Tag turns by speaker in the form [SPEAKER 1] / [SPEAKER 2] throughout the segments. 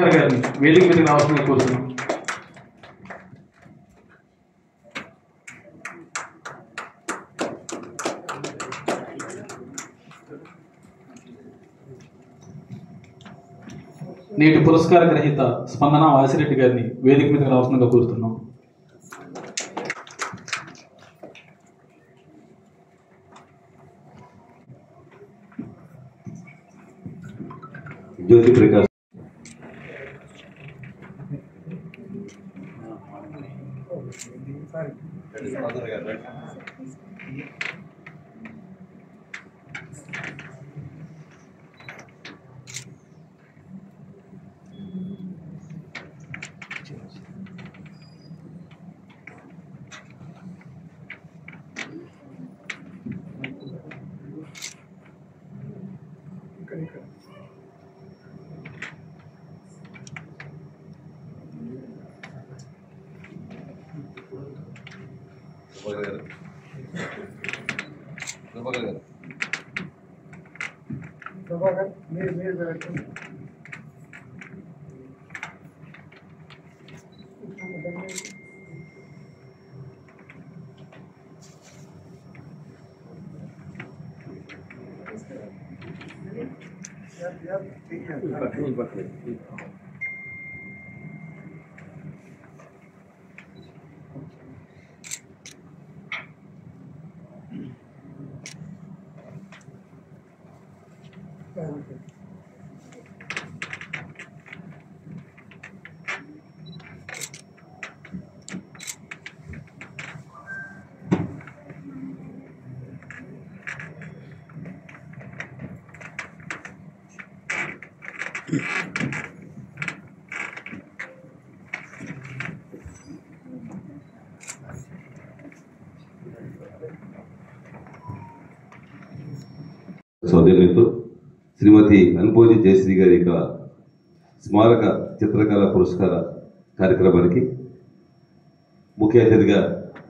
[SPEAKER 1] గారిని వేదిక మీద రావాల్సిన కోరుతున్నాం. నేటి పురస్కార గ్రహీత స్పందన వాసిరెడ్డి గారిని వేదిక మీద రావాల్సిందిగా కోరుతున్నాం.
[SPEAKER 2] జ్యోతి ప్రకాష్ సౌజన్యంతో శ్రీమతి అనుపోజి జయశ్రీ గారి యొక్క స్మారక చిత్రకళ పురస్కార కార్యక్రమానికి ముఖ్య అతిథిగా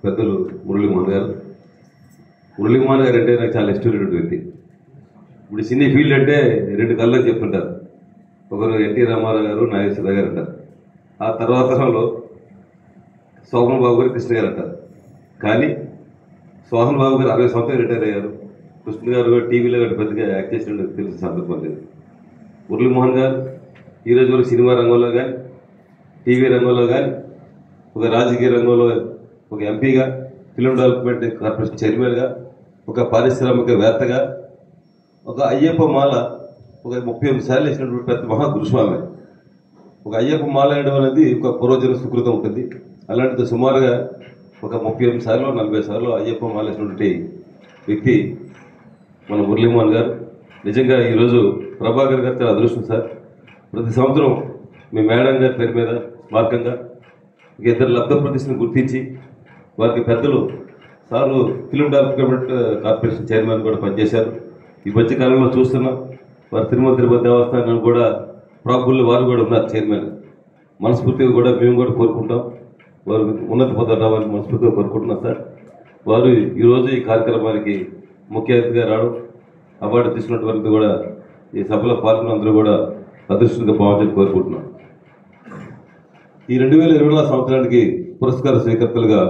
[SPEAKER 2] పెద్దలు మురళీమోహన్ గారు. మురళీమోహన్ గారు అంటే నాకు చాలా ఇష్టమైనటువంటి వ్యక్తి. ఇప్పుడు సినీ ఫీల్డ్ అంటే రెండు కళ్ళని చెప్తుంటారు. ఒకరు ఎన్టీ రామారావు గారు, నాగేశ్వరరావు గారు అంటారు. ఆ తర్వాత తరంలో సోహన్ బాబు గారు, కృష్ణ గారు అంటారు. కానీ సోహన్ బాబు గారు 60 సంవత్సరాలు రిటైర్ అయ్యారు. కృష్ణ గారు టీవీలో పెద్దగా యాక్ట్ చేసిన తెలిసిన సందర్భం లేదు. మురళీమోహన్ గారు ఈ రోజు వరకు సినిమా రంగంలో కానీ, టీవీ రంగంలో కానీ, ఒక రాజకీయ రంగంలో ఒక ఎంపీగా, ఫిల్మ్ డెవలప్మెంట్ కార్పొరేషన్ చైర్మన్గా, ఒక పారిశ్రామికవేత్తగా, ఒక అయ్యప్ప మాల ఒక 38 సార్లు వేసినటువంటి పెద్ద మహా గురుస్వామి. ఒక అయ్యప్ప మాల వేయడం అనేది ఒక పూర్వజన సుకృతం ఉంటుంది. అలాంటిది సుమారుగా ఒక 38 సార్లు 40 సార్లు అయ్యప్ప మాల వేసినటువంటి వ్యక్తి మన మురళీమోహన్ గారు. నిజంగా ఈరోజు ప్రభాకర్ గారు చాలా అదృష్టం సార్. ప్రతి సంవత్సరం మీ మేడం గారి పేరు మీద మార్గంగా ఒక ఇద్దరు లబ్ధ ప్రతిష్టను గుర్తించి వారికి పెద్దలు sir film development corporation chairman కూడా పనిచేశారు. ఈ మధ్య కాలంలో చూస్తున్నాం వారు తిరుపతి దేవస్థానం కూడా ప్రాబుల్ వారు కూడా ఉన్నారు చైర్మన్. మనస్ఫూర్తిగా కూడా మేము కూడా కోరుకుంటాం వారు ఉన్నత పదవి రావాలని మనస్ఫూర్తిగా కోరుకుంటున్నాం సార్. వారు ఈరోజు ఈ కార్యక్రమానికి ముఖ్య అతిథిగా రావడం, అవార్డు తీసుకున్నటువంటి కూడా ఈ సభలో పాల్గొన్న అందరూ కూడా అదృష్టంగా భావించాలని కోరుకుంటున్నాం. ఈ 2024 సంవత్సరానికి పురస్కార స్వీకర్తలుగా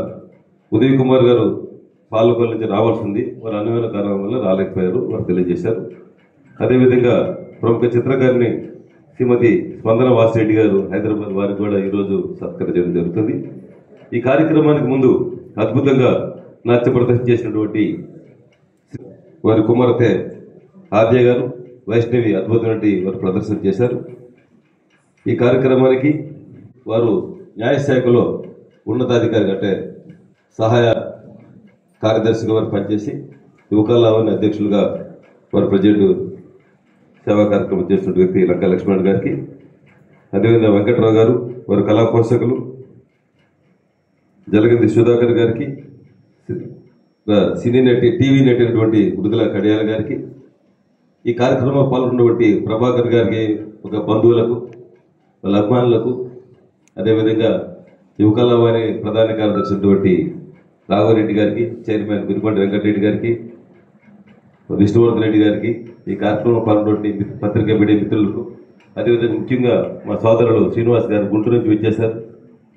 [SPEAKER 2] ఉదయ్ కుమార్ గారు పాలకొల్లు నుంచి రావాల్సింది, వారు అనువైన కారణం వల్ల రాలేకపోయారు, వారు తెలియజేశారు. అదేవిధంగా ప్రముఖ చిత్రకారిణి శ్రీమతి స్పందన వాసిరెడ్డి గారు హైదరాబాద్ వారికి కూడా ఈరోజు సత్కరించడం జరుగుతుంది. ఈ కార్యక్రమానికి ముందు అద్భుతంగా నాట్య ప్రదర్శన చేసినటువంటి వారి కుమార్తె ఆద్య గారు, వైష్ణవి అద్భుతమైన వారు ప్రదర్శన చేశారు. ఈ కార్యక్రమానికి వారు న్యాయశాఖలో ఉన్నతాధికారి అంటే సహాయ కార్యదర్శిగా వారు పనిచేసి యువకాలవని అధ్యక్షులుగా వారు ప్రజెంట్ సేవా కార్యక్రమం చేస్తున్న వ్యక్తి లంకా లక్ష్మణ్ గారికి, అదేవిధంగా వెంకట్రావు గారు వారు కళా పోషకులు, జలగంది సుధాకర్ గారికి, సినీ నటి టీవీ నటి అయినటువంటి మృదుల కడియాల గారికి, ఈ కార్యక్రమంలో పాల్గొన్నటువంటి ప్రభాకర్ గారికి, ఒక బంధువులకు, వాళ్ళ అభిమానులకు, అదేవిధంగా యువకళావాణి ప్రధాన కార్యదర్శి అయినటువంటి రాఘవరెడ్డి గారికి, చైర్మన్ గురిపండి వెంకటరెడ్డి గారికి, విష్ణువర్ధన్ రెడ్డి గారికి, ఈ కార్యక్రమంలో పాల్గొన్నటువంటి పత్రికా మీడియా మిత్రులకు అదేవిధంగా ముఖ్యంగా మా సోదరులు శ్రీనివాస్ గారు గుంటూరు నుంచి వచ్చేశారు.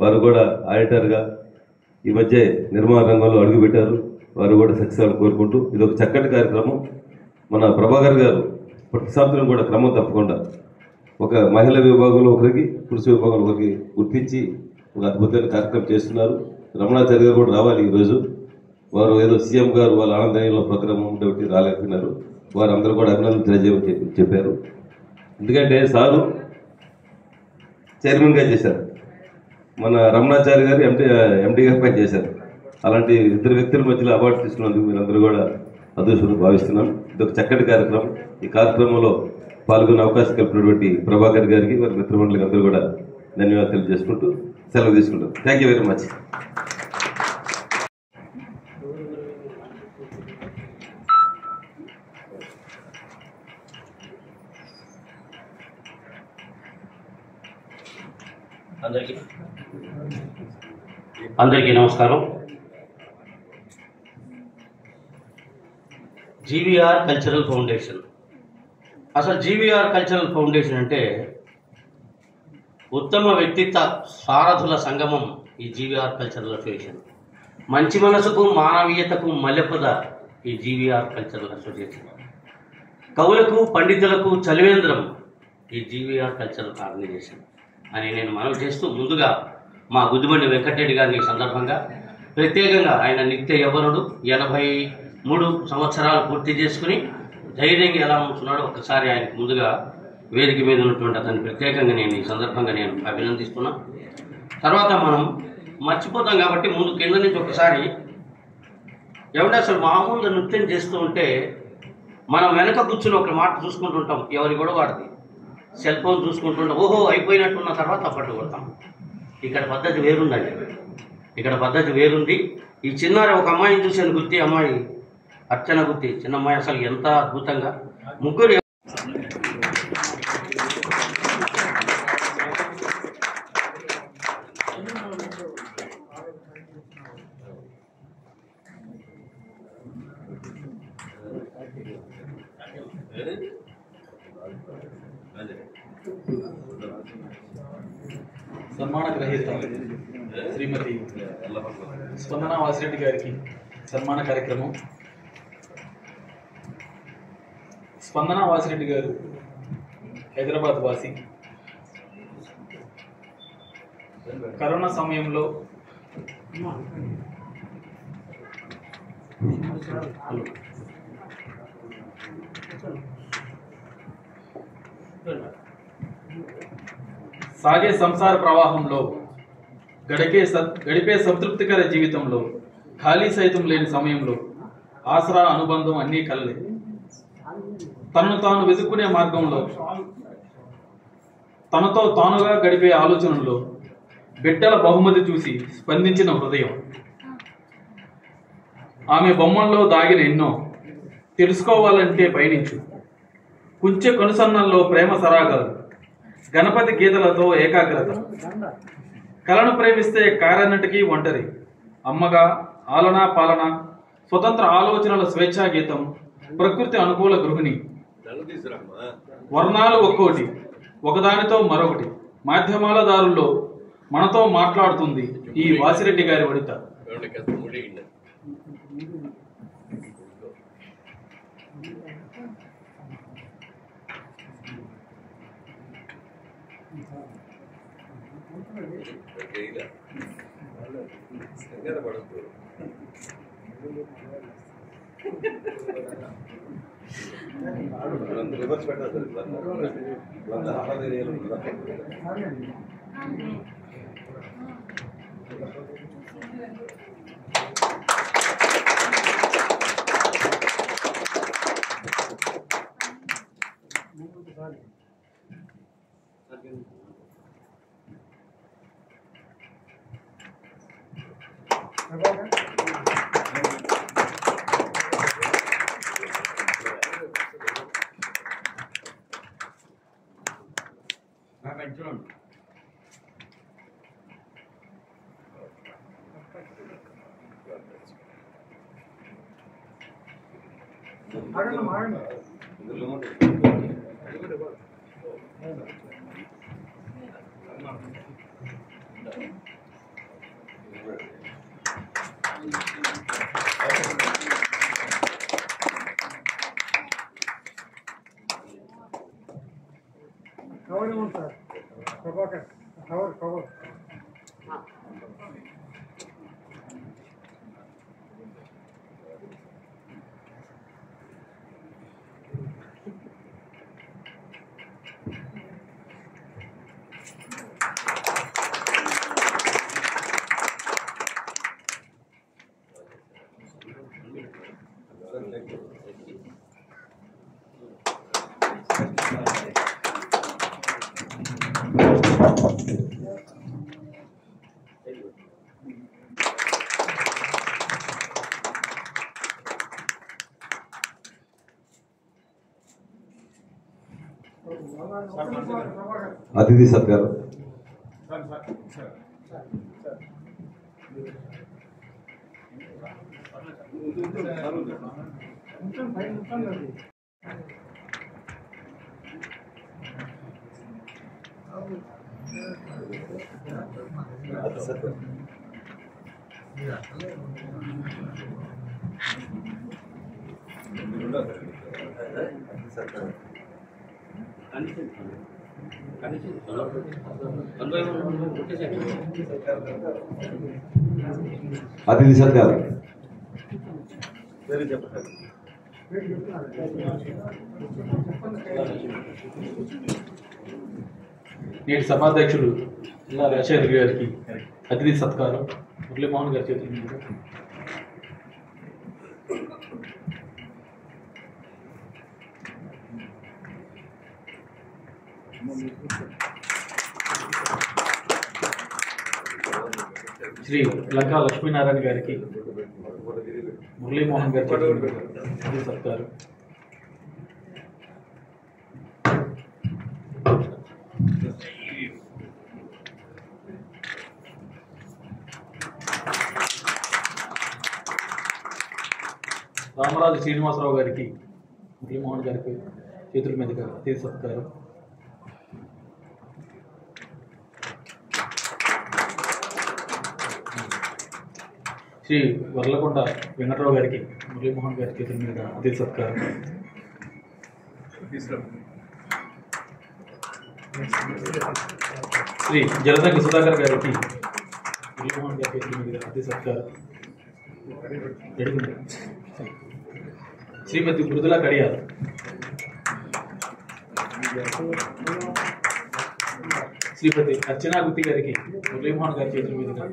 [SPEAKER 2] వారు కూడా ఆడిటర్గా ఈ మధ్య నిర్మాణ రంగంలో అడుగుపెట్టారు. వారు కూడా సక్సెస్ అవ్వాలని కోరుకుంటూ ఇది ఒక చక్కటి కార్యక్రమం. మన ప్రభాకర్ గారు ప్రతి సంవత్సరం కూడా క్రమం తప్పకుండా ఒక మహిళా విభాగంలో ఒకరికి, పురుష విభాగంలో ఒకరికి గుర్తించి ఒక అద్భుతమైన కార్యక్రమం చేస్తున్నారు. రమణాచారి గారు కూడా రావాలి ఈరోజు. వారు ఏదో సీఎం గారు వాళ్ళ ఆనందనీయంలో ప్రోగ్రాం ఉండబట్టి రాలేకపోయినారు. వారు అందరూ కూడా అభినందన తెలియజేయమని చెప్పారు. ఎందుకంటే సారు చైర్మన్గా చేశారు, మన రమణాచారి గారు ఎండీగా పనిచేశారు. అలాంటి ఇద్దరు వ్యక్తుల మధ్యలో అవార్డు తీసుకున్నందుకు మీరందరూ కూడా అదృష్టంగా భావిస్తున్నాం. ఇది ఒక చక్కటి కార్యక్రమం. ఈ కార్యక్రమంలో పాల్గొనే అవకాశం కల్పినటువంటి ప్రభాకర్ గారికి, వారి మిత్రమండలికి అందరూ కూడా ధన్యవాదాలు తెలియజేసుకుంటూ సెలవు తీసుకుంటాం. Thank you very much.
[SPEAKER 3] అందరికీ నమస్కారం. GVR cultural foundation. అసలు జీవీఆర్ కల్చరల్ ఫౌండేషన్ అంటే ఉత్తమ వ్యక్తిత్వ సారథుల సంగమం. ఈ జీవీఆర్ కల్చరల్ అసోసియేషన్ మంచి మనసుకు మానవీయతకు మల్లెపద. ఈ జీవీఆర్ కల్చరల్ అసోసియేషన్ కవులకు పండితులకు చలివేంద్రం. ఈ జీవీఆర్ కల్చరల్ ఆర్గనైజేషన్ అని నేను మనవి చేస్తూ, ముందుగా మా గుద్దిబండి వెంకటరెడ్డి గారిని ఈ సందర్భంగా ప్రత్యేకంగా ఆయన నిత్య యవ్వనుడు, 83 సంవత్సరాలు పూర్తి చేసుకుని ధైర్యంగా ఎలా ఉంటున్నాడో ఒకసారి ఆయనకు ముందుగా వేదిక మీద ఉన్నటువంటి అతన్ని ప్రత్యేకంగా నేను ఈ సందర్భంగా నేను అభినందిస్తున్నా. తర్వాత మనం మర్చిపోతాం కాబట్టి ముందు కింద నుంచి ఒకసారి ఎవరి అసలు మామూలుగా నృత్యం చేస్తూ ఉంటే మనం వెనక కూర్చుని ఒక మాట చూసుకుంటుంటాం, ఎవరి కూడా వాడిది సెల్ ఫోన్ చూసుకుంటుంటాం. ఓహో అయిపోయినట్టున్న తర్వాత అప్పట్లో కొడతాం. ఇక్కడ పద్ధతి వేరుందండి, ఇక్కడ పద్ధతి వేరుంది. ఈ చిన్నారి ఒక అమ్మాయిని చూశాను, గుత్తి అమ్మాయి, అర్చన గుత్తి, చిన్న అమ్మాయి, అసలు ఎంత అద్భుతంగా ముగ్గురు.
[SPEAKER 1] సన్మాన గ్రహీత శ్రీమతి స్పందన వాసిరెడ్డి గారికి సన్మాన కార్యక్రమం. స్పందన వాసిరెడ్డి గారు హైదరాబాద్ వాసి. కరోనా సమయంలో సాగే సంసార ప్రవాహంలో గడిపే సంతృప్తికర జీవితంలో ఖాళీ సైతం లేని సమయంలో ఆసరా, అనుబంధం అన్నీ కలలే. తనను తాను వెతుక్కునే మార్గంలో తనతో తానుగా గడిపే ఆలోచనల్లో బిడ్డల బహుమతి చూసి స్పందించిన హృదయం. ఆమె బొమ్మల్లో దాగిన ఎన్నో తెలుసుకోవాలంటే పయనించు. కుంచె కొనుసన్నల్లో ప్రేమ సరాగాలు, గణపతి గీతలతో ఏకాగ్రత. కళను ప్రేమిస్తే కారన్నటికీ ఒంటరి. అమ్మగా ఆలనా పాలన, స్వతంత్ర ఆలోచనల స్వేచ్ఛా గీతం, ప్రకృతి అనుకూల గృహిణి. వర్ణాలు ఒక్కోటి, ఒకదానితో మరొకటి. మాధ్యమాల దారుల్లో మనతో మాట్లాడుతుంది ఈ వాసిరెడ్డి గారి వనిత.
[SPEAKER 2] అతిథి సత్కారం. అతిథి సత్కారం.
[SPEAKER 1] నేటి సభాధ్యక్షుడు ఇలా రాజశేఖర్ గారికి అతిథి సత్కారం మురళీమోహన్ గారి చేతుల మీద. శ్రీ లంకా లక్ష్మీనారాయణ గారికి మురళీమోహన్ గారి చేతుల మీద అతిథి సత్కారం. రామరాజు శ్రీనివాసరావు గారికి మురళీమోహన్ గారికి చేతుల మీదుగా అతిథి సత్కారం. శ్రీ వర్లకొండ వెంకటరావు గారికి మురళీమోహన్ గారి చేతుల మీదుగా అతిథి సత్కారం. శ్రీ జలదంకి సుధాకర్ గారికి మురళీమోహన్ గారి చేతుల మీదుగా అతిథి సత్కారం. శ్రీమతి మృదుల కడియార్ శ్రీమతి అర్చనా గుత్తి గారికి మురళీమోహన్ గారి చేతుల మీదుగా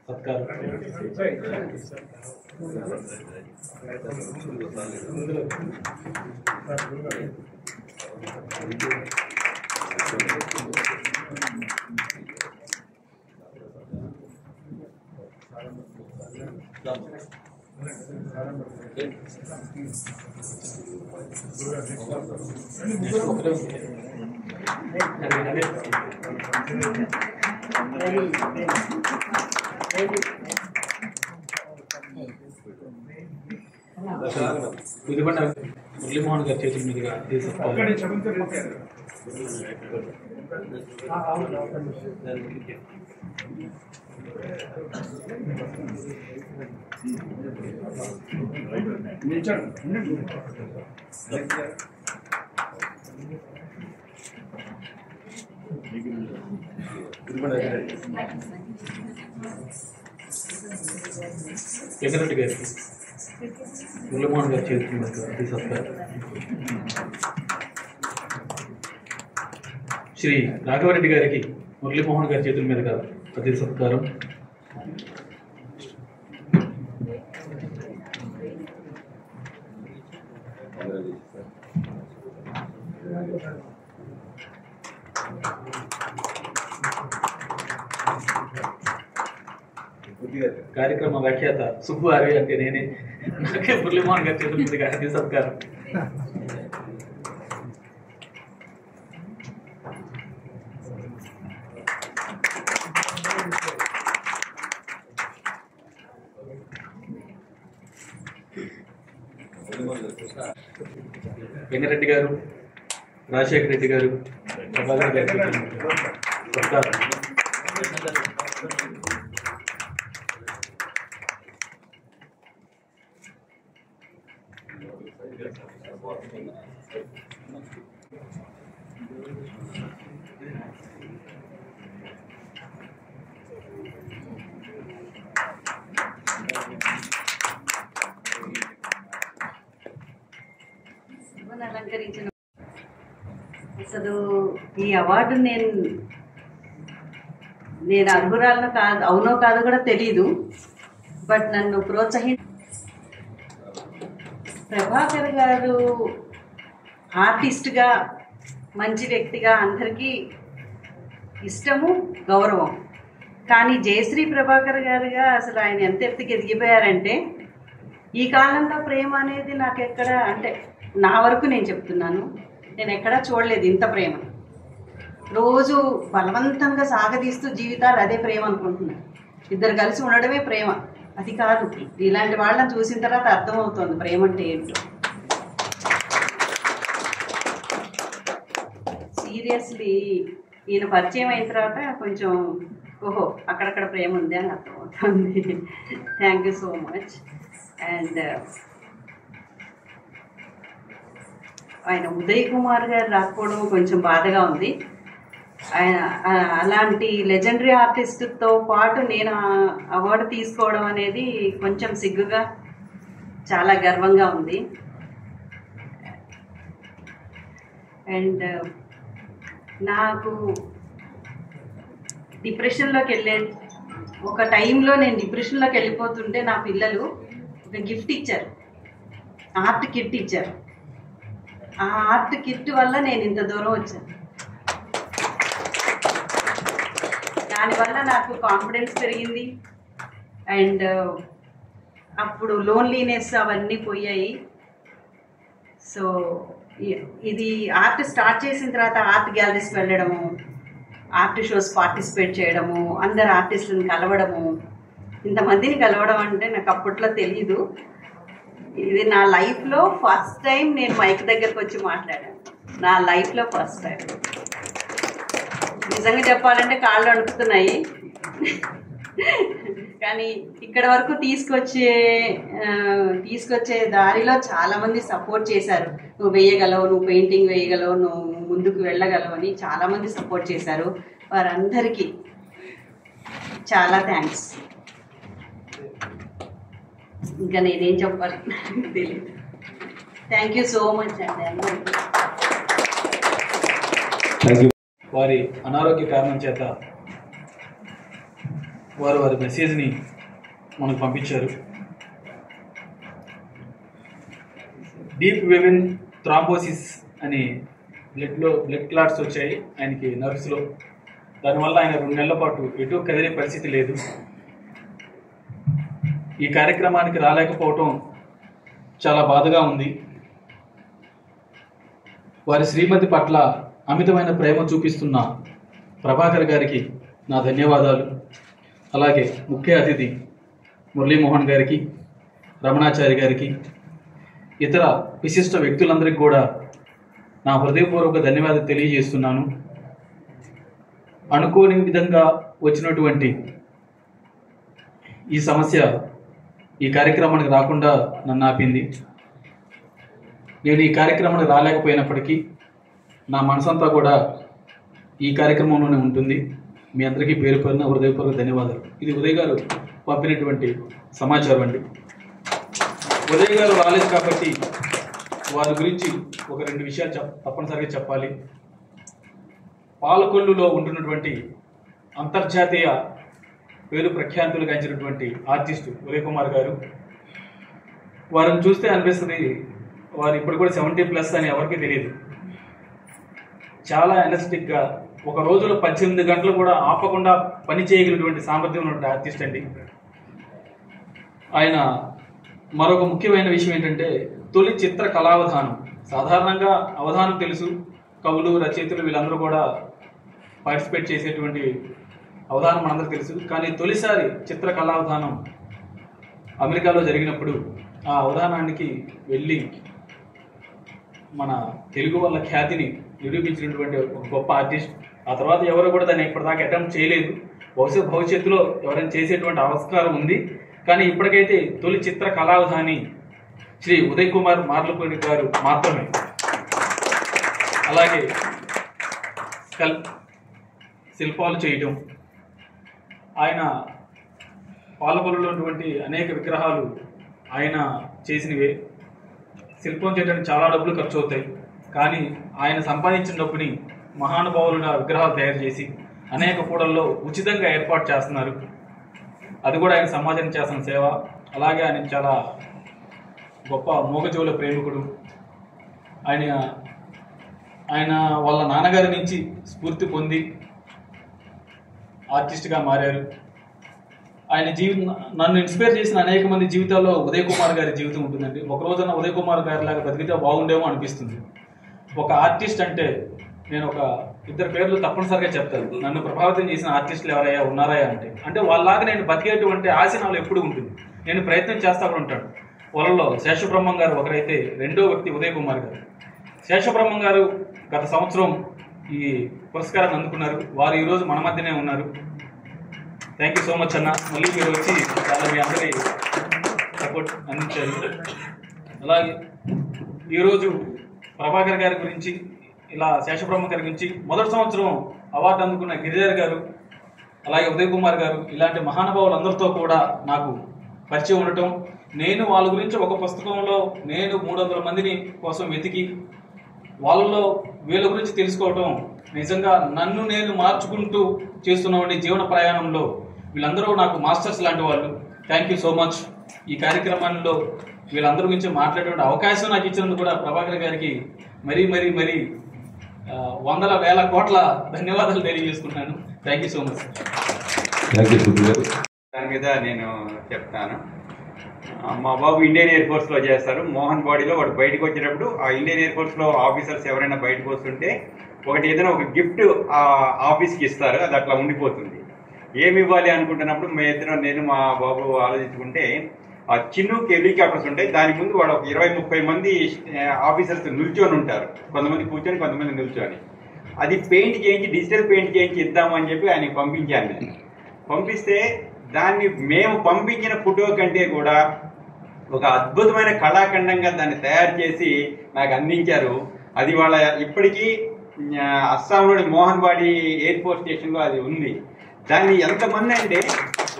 [SPEAKER 1] సత్కారం. ఇదిగోండి మురళీమోహన్ గారి చేతుల మీదుగా వెంకరెడ్డి గారికి మురళీమోహన్ గారి చేతుల మీదుగా అతిథి సత్కారం. శ్రీ రాఘవరెడ్డి గారికి మురళీమోహన్ గారి చేతుల మీదుగా అతిథి సత్కారం. కార్యక్రమ వ్యాఖ్యాత సుబ్బు అరవి అంటే నేనే. నాకే మురళీమోహన్ గారి చేతుల మీదుగా అతిథి సత్కారం. వెంకరెడ్డి గారు రాజశేఖర రెడ్డి గారు, ప్రభాకర్ గారికి సత్కారం.
[SPEAKER 4] అలంకరించిన అసలు ఈ అవార్డు నేను అర్హురాలను కాదు, అవునో కాదో కూడా తెలీదు. బట్ నన్ను ప్రభాకర్ గారు ఆర్టిస్ట్గా, మంచి వ్యక్తిగా అందరికీ ఇష్టము, గౌరవం. కానీ జయశ్రీ ప్రభాకర్ గారుగా అసలు ఆయన ఎంత ఎత్తుకి ఎదిగిపోయారంటే, ఈ కాలంలో ప్రేమ అనేది నాకు ఎక్కడ, అంటే నా వరకు నేను చెప్తున్నాను, నేను ఎక్కడా చూడలేదు ఇంత ప్రేమ. రోజు బలవంతంగా సాగదీస్తూ జీవితాలు అదే ప్రేమ అనుకుంటున్నాను. ఇద్దరు కలిసి ఉండడమే ప్రేమ, అది కాదు. ఇలాంటి వాళ్ళని చూసిన తర్వాత అర్థమవుతుంది ప్రేమ అంటే ఏంటో. సీరియస్లీ ఈయన పరిచయం అయిన తర్వాత కొంచెం ఓహో అక్కడక్కడ ప్రేమ ఉంది అని అర్థమవుతుంది. Thank you so much. And ఆయన ఉదయ్ కుమార్ గారు రాకపోవడం కొంచెం బాధగా ఉంది. ఆయన అలాంటి లెజెండరీ ఆర్టిస్ట్తో పాటు నేను అవార్డు తీసుకోవడం అనేది కొంచెం సిగ్గుగా, చాలా గర్వంగా ఉంది. అండ్ నాకు డిప్రెషన్లోకి ఒక టైంలో నేను డిప్రెషన్లోకి వెళ్ళిపోతుంటే నా పిల్లలు ఒక గిఫ్ట్ ఇచ్చారు, ఆర్ట్ కిట్ ఇచ్చారు. ఆ ఆర్ట్ కిట్ వల్ల నేను ఇంత దూరం వచ్చాను. దానివల్ల నాకు కాన్ఫిడెన్స్ పెరిగింది. అండ్ అప్పుడు లోన్లీనెస్ అవన్నీ పోయాయి. సో ఇది ఆర్ట్ స్టార్ట్ చేసిన తర్వాత ఆర్ట్ గ్యాలరీస్కి వెళ్ళడము, ఆర్ట్ షోస్ పార్టిసిపేట్ చేయడము, అందరు ఆర్టిస్టులను కలవడము, ఇంతమందిని కలవడం అంటే నాకు అప్పట్లో తెలీదు. ఇది నా లైఫ్లో ఫస్ట్ టైం నేను మైక్ దగ్గరకు వచ్చి మాట్లాడాను. నా లైఫ్లో ఫస్ట్ టైం. నిజంగా చెప్పాలంటే కాళ్ళు అణుకుతున్నాయి. కానీ ఇక్కడ వరకు తీసుకొచ్చే దారిలో చాలామంది సపోర్ట్ చేశారు. నువ్వు వేయగలవు, నువ్వు పెయింటింగ్ వేయగలవు, నువ్వు ముందుకు వెళ్ళగలవు అని చాలామంది సపోర్ట్ చేశారు. వారందరికీ చాలా థ్యాంక్స్. ఇంకా నేనేం చెప్పాలి తెలియదు. థ్యాంక్ యూ సో మచ్ అండి అందరికీ.
[SPEAKER 1] వారి అనారోగ్య కారణం చేత వారి మెసేజ్ని మనకు పంపించారు. డీప్ వెవెన్ థ్రాంబోసిస్ అని బ్లడ్ క్లాట్స్ వచ్చాయి ఆయనకి నర్వ్స్లో. దానివల్ల ఆయన 2 నెలల పాటు ఎటు కదిలే పరిస్థితి లేదు. ఈ కార్యక్రమానికి రాలేకపోవటం చాలా బాధగా ఉంది. వారి శ్రీమతి పట్ల అమితమైన ప్రేమ చూపిస్తున్న ప్రభాకర్ గారికి నా ధన్యవాదాలు. అలాగే ముఖ్య అతిథి మురళీమోహన్ గారికి, రమణాచారి గారికి, ఇతర విశిష్ట వ్యక్తులందరికీ కూడా నా హృదయపూర్వక ధన్యవాదాలు తెలియజేస్తున్నాను. అనుకోని విధంగా వచ్చినటువంటి ఈ సమస్య ఈ కార్యక్రమానికి రాకుండా నన్ను ఆపింది. నేను ఈ కార్యక్రమానికి రాలేకపోయినప్పటికీ నా మనసంతా కూడా ఈ కార్యక్రమంలోనే ఉంటుంది. మీ అందరికీ పేరు పేరున హృదయపూర్వక ధన్యవాదాలు. ఇది ఉదయ్ గారు పంపినటువంటి సమాచారం అండి. ఉదయ్ గారు రాలేదు కాబట్టి వారి గురించి ఒక 2 విషయాలు తప్పనిసరిగా చెప్పాలి. పాలకొల్లులో ఉంటున్నటువంటి అంతర్జాతీయ పేరు ప్రఖ్యాతులు గాంచినటువంటి ఆర్టిస్టు ఉదయ్ కుమార్ గారు. వారిని చూస్తే అనిపిస్తుంది వారు ఇప్పుడు కూడా 70+ అని ఎవరికీ తెలియదు. చాలా ఎనర్జెటిక్గా ఒక రోజులో 18 గంటలు కూడా ఆపకుండా పని చేయగలిగినటువంటి సామర్థ్యం ఉన్నటువంటి ఆర్టిస్ట్ అండి ఆయన. మరొక ముఖ్యమైన విషయం ఏంటంటే తొలి చిత్ర కళావధానం. సాధారణంగా అవధానం తెలుసు, కవులు, రచయితలు వీళ్ళందరూ కూడా పార్టిసిపేట్ చేసేటువంటి అవధానం మనందరూ తెలుసు. కానీ తొలిసారి చిత్ర కళావధానం అమెరికాలో జరిగినప్పుడు ఆ అవధానానికి వెళ్ళి మన తెలుగు వాళ్ళ ఖ్యాతిని నిరూపించినటువంటి ఒక గొప్ప ఆర్టిస్ట్. ఆ తర్వాత ఎవరు కూడా దాన్ని ఇప్పటిదాకా అటెంప్ట్ చేయలేదు. భవిష్యత్తులో ఎవరైనా చేసేటువంటి ఆవిష్కారం ఉంది. కానీ ఇప్పటికైతే తొలి చిత్ర కళావధాని శ్రీ ఉదయ్ కుమార్ మార్లపూడి గారు మాత్రమే. అలాగే శిల్పాలు చేయటం, ఆయన పాలకొల్లులో ఉన్నటువంటి అనేక విగ్రహాలు ఆయన చేసినవే. శిల్పం చేయడానికి చాలా డబ్బులు ఖర్చు అవుతాయి. కానీ ఆయన సంపాదించిన డబ్బుని మహానుభావులుగా విగ్రహాలు తయారు చేసి అనేక కూడల్లో ఉచితంగా ఏర్పాటు చేస్తున్నారు. అది కూడా ఆయన సమాజానికి చేస్తున్న సేవ. అలాగే ఆయన చాలా గొప్ప మూగజీవుల ప్రేమికుడు. ఆయన వాళ్ళ నాన్నగారి నుంచి స్ఫూర్తి పొంది ఆర్టిస్ట్గా మారారు. ఆయన నన్ను ఇన్స్పైర్ చేసిన అనేక మంది జీవితాల్లో ఉదయ్ కుమార్ గారి జీవితం ఉంటుందండి. ఒక రోజున ఉదయ్ కుమార్ గారి లాగా బతికితే బాగుండేమో అనిపిస్తుంది. ఒక ఆర్టిస్ట్ అంటే నేను ఒక 2 పేర్లు తప్పనిసరిగా చెప్తాను. నన్ను ప్రభావితం చేసిన ఆర్టిస్టులు ఎవరయ్యా ఉన్నారా అంటే వాళ్ళలాగా నేను బతికేటువంటి ఆశ నాలో ఎప్పుడు ఉంటుంది. నేను ప్రయత్నం చేస్తా కూడా ఉంటాను. వాళ్ళలో శేషబ్రహ్మం గారు ఒకరైతే, రెండో వ్యక్తి ఉదయ్ కుమార్ గారు. శేషబ్రహ్మం గారు గత సంవత్సరం ఈ పురస్కారాన్ని అందుకున్నారు. వారు ఈరోజు మన మధ్యనే ఉన్నారు. థ్యాంక్ యూ సో మచ్ అన్న. మళ్ళీ మీరు వచ్చి చాలా మీ అందరి సపోర్ట్ అందించారు. అలాగే ఈరోజు ప్రభాకర్ గారి గురించి, ఇలా శేషబ్రహ్మ గారి గురించి, మొదటి సంవత్సరం అవార్డు అందుకున్న గిరిధర్ గారు, అలాగే ఉదయ్ కుమార్ గారు, ఇలాంటి మహానుభావులందరితో కూడా నాకు పరిచయం ఉండటం, నేను వాళ్ళ గురించి ఒక పుస్తకంలో నేను 300 మందిని కోసం వెతికి వాళ్ళలో వీళ్ళ గురించి తెలుసుకోవటం నిజంగా నన్ను నేను మార్చుకుంటూ చేస్తున్నటువంటి జీవన ప్రయాణంలో వీళ్ళందరూ నాకు మాస్టర్స్ లాంటి వాళ్ళు. Thank you so much. ఈ కార్యక్రమంలో వీళ్ళందరి గురించి మాట్లాడే అవకాశం నాకు ఇచ్చినందుకు కూడా ప్రభాకర్ గారికి మరీ మరీ మరీ వందల వేల కోట్ల ధన్యవాదాలు తెలియజేసుకుంటున్నాను. Thank you so much.
[SPEAKER 5] దాని మీద నేను చెప్తాను. మా బాబు ఇండియన్ ఎయిర్ ఫోర్స్లో చేస్తారు. మోహన్ బాడీలో వాడు బయటకు వచ్చినప్పుడు ఆ ఇండియన్ ఎయిర్ ఫోర్స్లో ఆఫీసర్స్ ఎవరైనా బయటకు వస్తుంటే ఏదైనా ఒక గిఫ్ట్ ఆ ఆఫీస్కి ఇస్తారు. అది అట్లా ఉండిపోతుంది. ఏమి ఇవ్వాలి అనుకుంటున్నప్పుడు నేను మా బాబు ఆలోచించుకుంటే ఆ చిన్నుకి హెలికాప్టర్స్ ఉంటాయి. దాని ముందు వాడు ఒక 20-30 మంది ఆఫీసర్స్ నిల్చొని ఉంటారు. కొంతమంది కూర్చొని, కొంతమంది నిల్చొని. అది పెయింట్ చేయించి, డిజిటల్ పెయింట్ చేయించి ఇద్దామని చెప్పి ఆయనకి పంపించాను నేను. పంపిస్తే దాన్ని మేము పంపించిన ఫోటో కంటే కూడా ఒక అద్భుతమైన కళాఖండంగా దాన్ని తయారు చేసి నాకు అందించారు. అది వాళ్ళ ఇప్పటికీ అస్సాంలోని మోహన్ బాడీ ఎయిర్ ఫోర్స్ స్టేషన్లో అది ఉంది. దాన్ని ఎంతమంది అంటే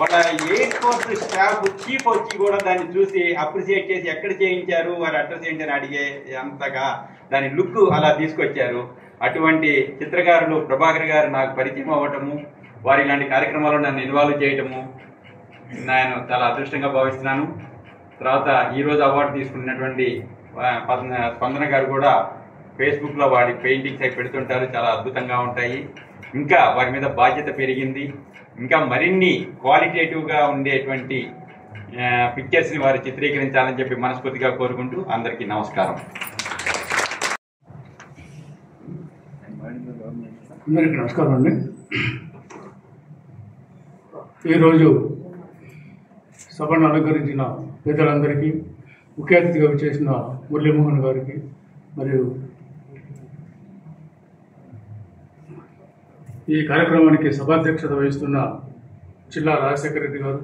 [SPEAKER 5] వాళ్ళ ఎయిర్ ఫోర్స్ స్టాఫ్ చీఫ్ వచ్చి కూడా దాన్ని చూసి అప్రిషియేట్ చేసి ఎక్కడ చేయించారు, వారి అడ్రస్ ఏంటి అని అడిగే అంతగా దాని లుక్ అలా తీసుకొచ్చారు. అటువంటి చిత్రకారులు ప్రభాకర్ గారు నాకు పరిచయం అవ్వటము, వారి ఇలాంటి కార్యక్రమాల్లో నన్ను ఇన్వాల్వ్ చేయటము నేను చాలా అదృష్టంగా భావిస్తున్నాను. తర్వాత ఈరోజు అవార్డు తీసుకున్నటువంటి స్పందన గారు కూడా ఫేస్బుక్లో వాడి పెయింటింగ్స్ అవి పెడుతుంటారు. చాలా అద్భుతంగా ఉంటాయి. ఇంకా వారి మీద బాధ్యత పెరిగింది. ఇంకా మరిన్ని క్వాలిటేటివ్గా ఉండేటువంటి పిక్చర్స్ని వారు చిత్రీకరించాలని చెప్పి మనస్ఫూర్తిగా కోరుకుంటూ అందరికీ నమస్కారం.
[SPEAKER 6] అందరికీ నమస్కారం అండి. ఈరోజు సభను అలంకరించిన పెద్దలందరికీ, ముఖ్య అతిథిగా చేసిన మురళీమోహన్ గారికి, మరియు ఈ కార్యక్రమానికి సభాధ్యక్షత వహిస్తున్న చిల్లా రాజశేఖర రెడ్డి గారు,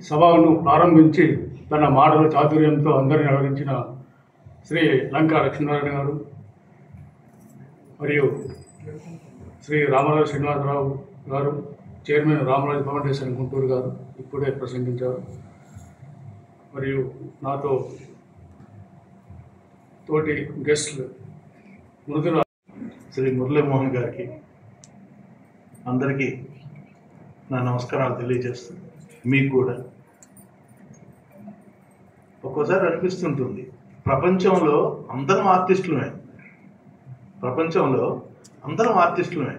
[SPEAKER 6] సభను ప్రారంభించి తన మాటల చాతుర్యంతో అందరిని అలరించిన శ్రీ లంకా లక్ష్మీనారాయణ గారు, మరియు శ్రీ రామరాజు శ్రీనివాసరావు గారు, చైర్మన్ రామరాజు ఫౌండేషన్ గుంటూరు గారు ఇప్పుడే ప్రసంగించారు. మరియు నాతో తోటి గెస్ట్లు మృదుల
[SPEAKER 7] శ్రీ మురళీమోహన్ గారికి అందరికీ నా నమస్కారాలు తెలియజేస్తాను. మీకు కూడా ఒక్కోసారి అనిపిస్తుంటుంది, ప్రపంచంలో అందరం ఆర్టిస్టులమే.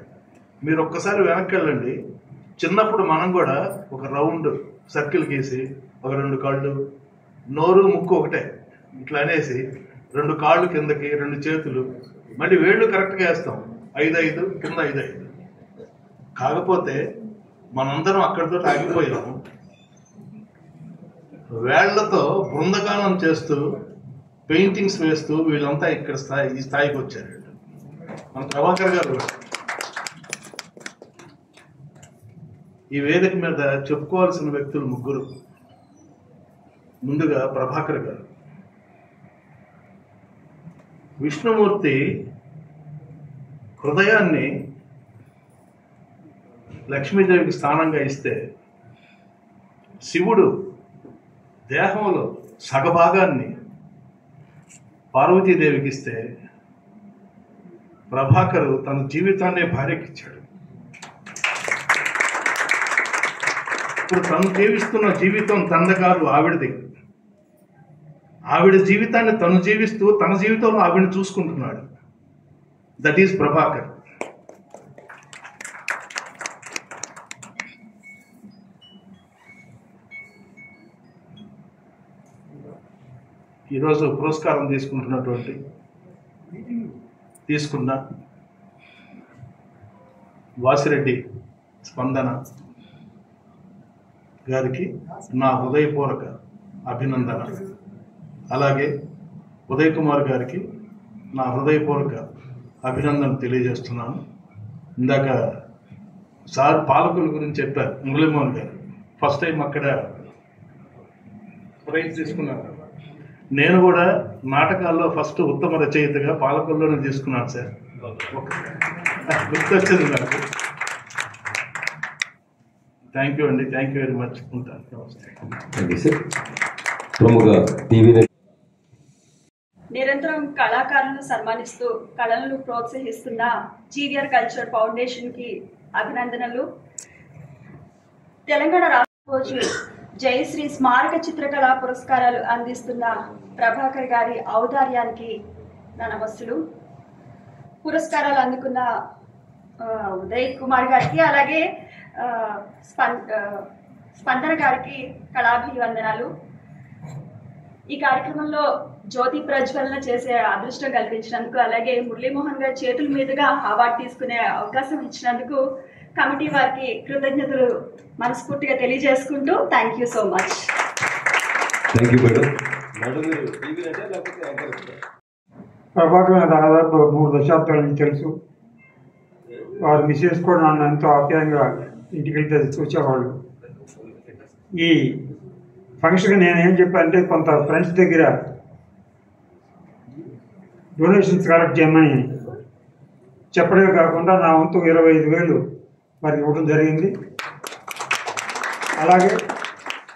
[SPEAKER 7] మీరు ఒక్కసారి వెనక్కి వెళ్ళండి. చిన్నప్పుడు మనం కూడా ఒక రౌండ్ సర్కిల్ గీసి ఒక 2 కాళ్ళు, నోరు ముక్కు ఒకటే ఇట్లా అనేసి 2 కాళ్ళు కిందకి, 2 చేతులు, మళ్ళీ వేళ్ళు కరెక్ట్గా వేస్తాం. 5-5 కింద 5-5. కాకపోతే మనందరం అక్కడితో ఆగిపోయాము. వేళ్లతో బృందగానం చేస్తూ, పెయింటింగ్స్ వేస్తూ వీళ్ళంతా ఇక్కడ ఈ స్థాయికి వచ్చారు. మన ప్రభాకర్ గారు ఈ వేదిక మీద చెప్పుకోవాల్సిన వ్యక్తులు ముగ్గురు. ముందుగా ప్రభాకర్ గారు. విష్ణుమూర్తి హృదయాన్ని లక్ష్మీదేవికి స్థానంగా ఇస్తే, శివుడు దేహంలో సగభాగాన్ని పార్వతీదేవికి ఇస్తే, ప్రభాకరు తన జీవితాన్నే భార్యకిచ్చాడు. ఇప్పుడు తను జీవిస్తున్న జీవితం తనది కాదు, ఆవిడది. ఆవిడ జీవితాన్ని తను జీవిస్తూ తన జీవితంలో ఆవిడని చూసుకుంటున్నాడు. That is Prabhakar. ఈరోజు పురస్కారం తీసుకున్న వాసిరెడ్డి స్పందన గారికి నా హృదయపూర్వక అభినందన. అలాగే ఉదయ్ కుమార్ గారికి నా హృదయపూర్వక అభినందన తెలియజేస్తున్నాను. ఇందాక సార్ పాలకుల గురించి చెప్పారు మురళీమోహన్ గారు. ఫస్ట్ టైం అక్కడ ప్రైజ్ తీసుకున్నారు. నేను కూడా నాటకాల్లో ఫస్ట్ ఉత్తమ రచయితగా పాలకుల్లోనే తీసుకున్నాను సార్. గుర్తొచ్చింది నాకు. థ్యాంక్ యూ అండి. Thank you very much. ఉంటాను. నమస్తే.
[SPEAKER 2] ప్రముఖ టీవీ
[SPEAKER 8] నిరంతరం కళాకారులను సన్మానిస్తూ కళలను ప్రోత్సహిస్తున్న జీవీఆర్ కల్చర్ ఫౌండేషన్కి అభినందనలు. తెలంగాణ రాష్ట్ర రోజు జయశ్రీ స్మారక చిత్రకళా పురస్కారాలు అందిస్తున్న ప్రభాకర్ గారి ఔదార్యానికి నా నమస్సులు. పురస్కారాలు అందుకున్న ఉదయ్ కుమార్ గారికి, అలాగే స్పందన గారికి కళాభివందనాలు. ఈ కార్యక్రమంలో జ్యోతి ప్రజ్వలన చేసే అదృష్టం కల్పించినందుకు, అలాగే మురళీమోహన్ గారి చేతుల మీదుగా అవార్డు తీసుకునే అవకాశం ఇచ్చినందుకు కమిటీ వారికి కృతజ్ఞతలు మనస్ఫూర్తిగా తెలియజేసుకుంటూ thank you so much.
[SPEAKER 9] Prabhakar దాదాపు 3 దశాబ్దాల నుంచి తెలుసు. వారు మిస్సెస్ కూడా నన్ను ఎంతో ఆప్యాయంగా ఇంటికి వెళ్తే చూసేవాళ్ళు. ఈ ఫంక్షన్కి నేనేం చెప్పానంటే, కొంత ఫ్రెండ్స్ దగ్గర డొనేషన్స్ కలెక్ట్ చేయమని చెప్పడమే కాకుండా నా వంతు 25,000 వారికి ఇవ్వడం జరిగింది. అలాగే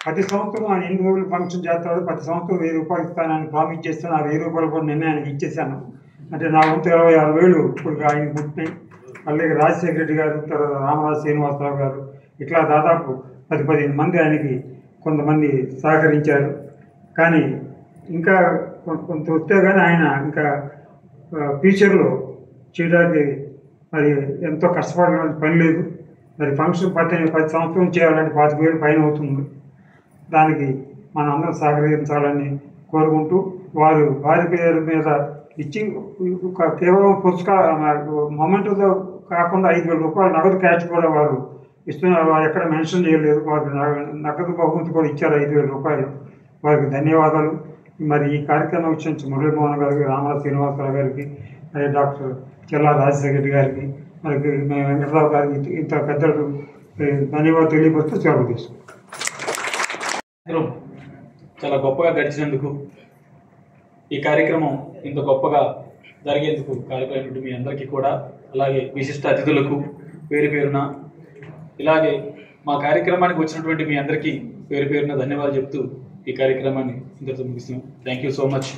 [SPEAKER 9] ప్రతి సంవత్సరం ఆయన 8 రోజులు ఫంక్షన్ చేస్తాడు, ప్రతి సంవత్సరం 1000 రూపాయలు ఇస్తానని ప్రామిస్ చేస్తాను. ఆ 1000 రూపాయలు కూడా నిన్న ఆయనకి ఇచ్చేసాను. అంటే నా వంతు 26,000 ఇప్పుడు ఆయన పుట్టినాయి. అలాగే రాజశేఖర రెడ్డి గారు, తర్వాత రామరాజు శ్రీనివాసరావు గారు, ఇట్లా దాదాపు 10-15 మంది ఆయనకి కొంతమంది సహకరించారు. కానీ ఇంకా కొంత వస్తే కానీ ఆయన ఇంకా ఫ్యూచర్లో చేయడానికి మరి ఎంతో కష్టపడాల్సిన పని లేదు. మరి ఫంక్షన్ 10 సంవత్సరం చేయాలంటే 25,000 పైన అవుతుంది. దానికి మనందరం సహకరించాలని కోరుకుంటూ, వారు వారి పేరు మీద ఇచ్చి కేవలం మొమెంట్తో కాకుండా 5,000 రూపాయలు నగదు క్యాష్ కూడా వారు ఇస్తున్నారు. వారు ఎక్కడ మెన్షన్ చేయలేదు. వారికి నగదు బహుమతి కూడా ఇచ్చారు 5,000 రూపాయలు. వారికి ధన్యవాదాలు. మరి ఈ కార్యక్రమం వచ్చిన మురళీమోహన్ గారికి, రామరాజు శ్రీనివాసరావు గారికి, మరి డాక్టర్ చెల్లా రాజశేఖర రెడ్డి గారికి, మరి వెంకటరావు గారికి, ఇంత పెద్దలు ధన్యవాదాలు తెలియపరుస్తూ సెలవు తీసుకుంటాం.
[SPEAKER 1] చాలా గొప్పగా గడిచినందుకు, ఈ కార్యక్రమం ఇంత గొప్పగా జరిగేందుకు కారణమైనటువంటి మీ అందరికీ కూడా, అలాగే విశిష్ట అతిథులకు పేరు పేరున, ఇలాగే మా కార్యక్రమానికి వచ్చినటువంటి మీ అందరికీ పేరు పేరున ధన్యవాదాలు చెప్తూ ఈ కార్యక్రమాన్ని ఇంతటితో ముగిస్తున్నాం. Thank you so much.